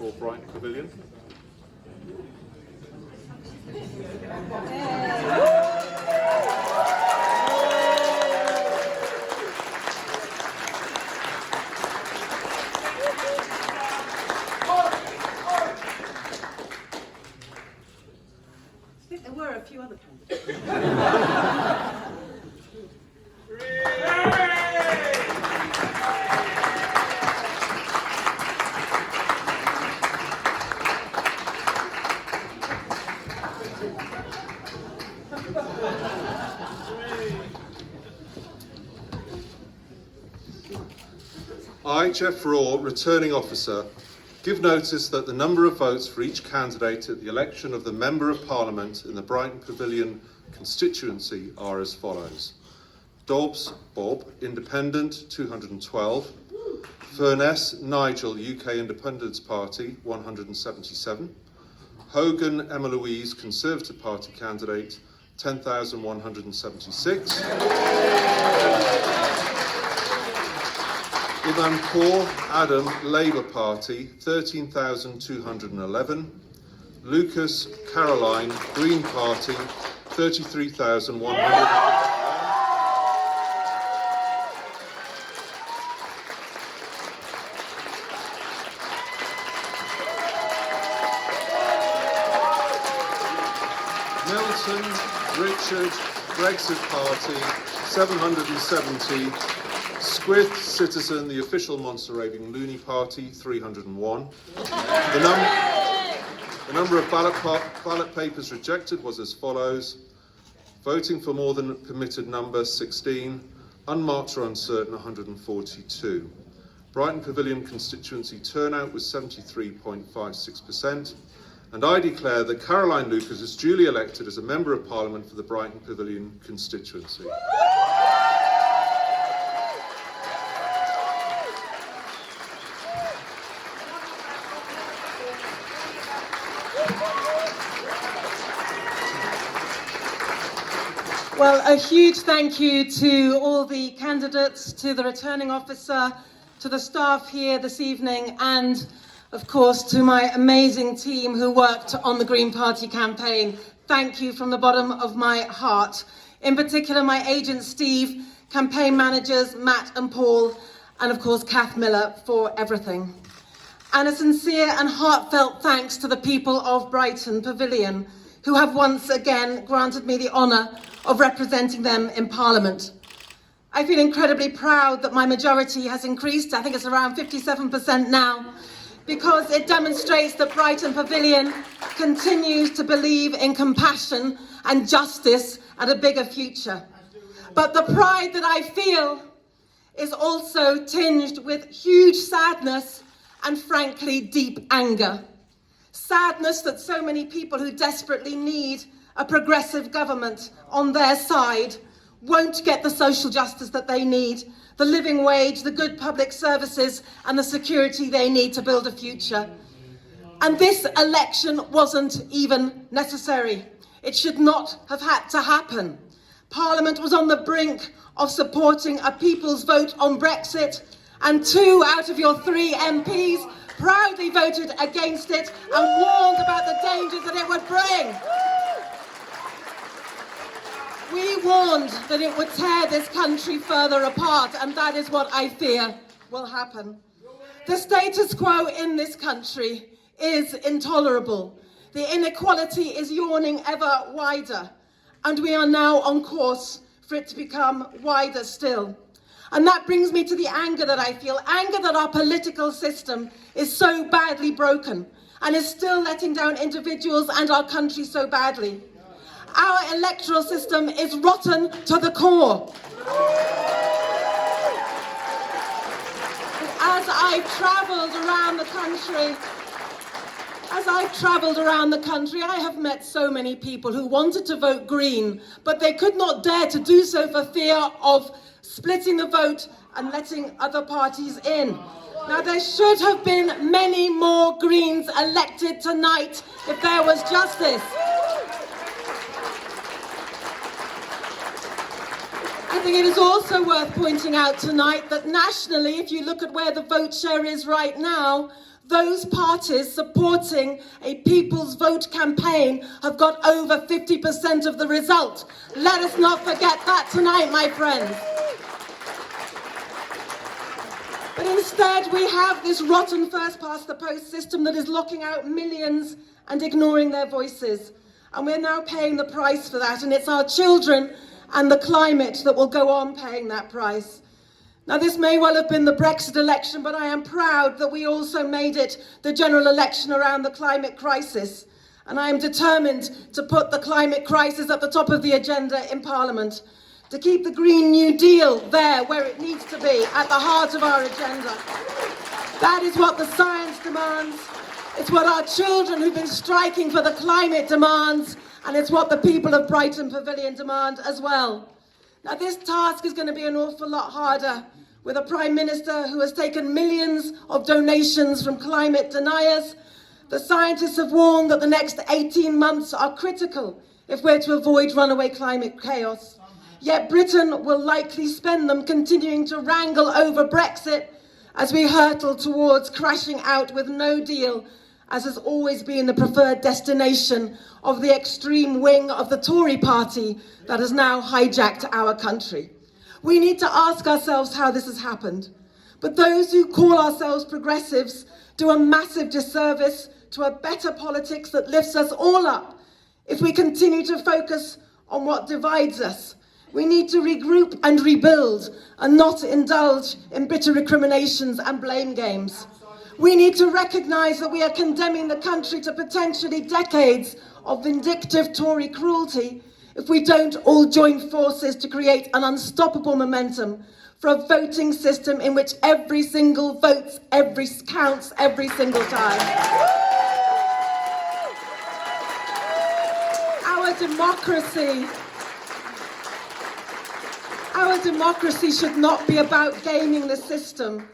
for Brighton Pavilion. I think there were a few other candidates. I, Jeff Raw, Returning Officer, give notice that the number of votes for each candidate at the election of the Member of Parliament in the Brighton Pavilion constituency are as follows. Dobbs Bob, Independent, 212. Furness Nigel, UK Independence Party, 177. Hogan Emma Louise, Conservative Party candidate, 10,176. Ivanpour Adam, Labour Party, 13,211. Lucas Caroline, Green Party, 33,100. Milton Richard, Brexit Party, 770. Squith Citizen, the official monster-raving loony party, 301. The number of ballot papers rejected was as follows. Voting for more than permitted number, 16. Unmarked or uncertain, 142. Brighton Pavilion constituency turnout was 73.56%. And I declare that Caroline Lucas is duly elected as a Member of Parliament for the Brighton Pavilion constituency. Well, a huge thank you to all the candidates, to the returning officer, to the staff here this evening, and of course to my amazing team who worked on the Green Party campaign. Thank you from the bottom of my heart. In particular, my agent Steve, campaign managers Matt and Paul, and of course Kath Miller for everything. And a sincere and heartfelt thanks to the people of Brighton Pavilion, who have once again granted me the honour of representing them in Parliament. I feel incredibly proud that my majority has increased. I think it's around 57% now, because it demonstrates that Brighton Pavilion continues to believe in compassion and justice and a bigger future. But the pride that I feel is also tinged with huge sadness and frankly deep anger. Sadness that so many people who desperately need a progressive government on their side won't get the social justice that they need, the living wage, the good public services, and the security they need to build a future. And this election wasn't even necessary. It should not have had to happen. Parliament was on the brink of supporting a people's vote on Brexit, and 2 out of your 3 MPs proudly voted against it and warned about the dangers that it would bring. We warned that it would tear this country further apart, and that is what I fear will happen. The status quo in this country is intolerable. The inequality is yawning ever wider, and we are now on course for it to become wider still. And that brings me to the anger that I feel, anger that our political system is so badly broken and is still letting down individuals and our country so badly. Our electoral system is rotten to the core. As I've travelled around the country, I have met so many people who wanted to vote Green, but they could not dare to do so for fear of splitting the vote and letting other parties in. Now, there should have been many more Greens elected tonight if there was justice. I think it is also worth pointing out tonight that nationally, if you look at where the vote share is right now, those parties supporting a people's vote campaign have got over 50% of the result. Let us not forget that tonight, my friends. But instead, we have this rotten first-past-the-post system that is locking out millions and ignoring their voices. And we're now paying the price for that, and it's our children and the climate that will go on paying that price. Now, this may well have been the Brexit election, but I am proud that we also made it the general election around the climate crisis. And I am determined to put the climate crisis at the top of the agenda in Parliament, to keep the Green New Deal there where it needs to be, at the heart of our agenda. That is what the science demands, it's what our children who've been striking for the climate demands, and it's what the people of Brighton Pavilion demand as well. Now, this task is going to be an awful lot harder with a Prime Minister who has taken millions of donations from climate deniers. The scientists have warned that the next 18 months are critical if we're to avoid runaway climate chaos. Yet Britain will likely spend them continuing to wrangle over Brexit as we hurtle towards crashing out with no deal, as has always been the preferred destination of the extreme wing of the Tory party that has now hijacked our country. We need to ask ourselves how this has happened. But those who call ourselves progressives do a massive disservice to a better politics that lifts us all up if we continue to focus on what divides us. We need to regroup and rebuild and not indulge in bitter recriminations and blame games. We need to recognise that we are condemning the country to potentially decades of vindictive Tory cruelty if we don't all join forces to create an unstoppable momentum for a voting system in which every single vote counts every single time. Our democracy should not be about gaming the system.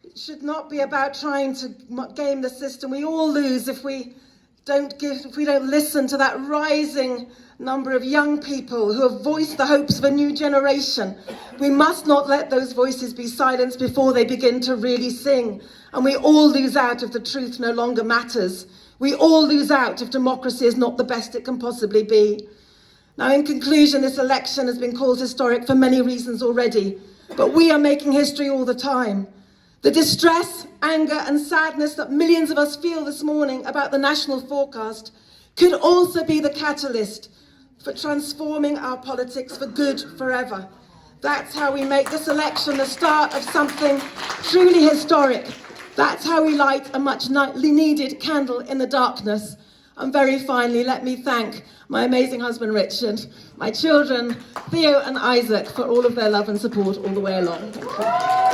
It should not be about trying to game the system. We all lose if we don't listen to that rising number of young people who have voiced the hopes of a new generation. We must not let those voices be silenced before they begin to really sing. And we all lose out if the truth no longer matters. We all lose out if democracy is not the best it can possibly be. Now, in conclusion, this election has been called historic for many reasons already, but we are making history all the time. The distress, anger and sadness that millions of us feel this morning about the national forecast could also be the catalyst for transforming our politics for good forever. That's how we make this election the start of something truly historic. That's how we light a much needed candle in the darkness. And very finally, let me thank my amazing husband, Richard, my children, Theo and Isaac, for all of their love and support all the way along. Thank you.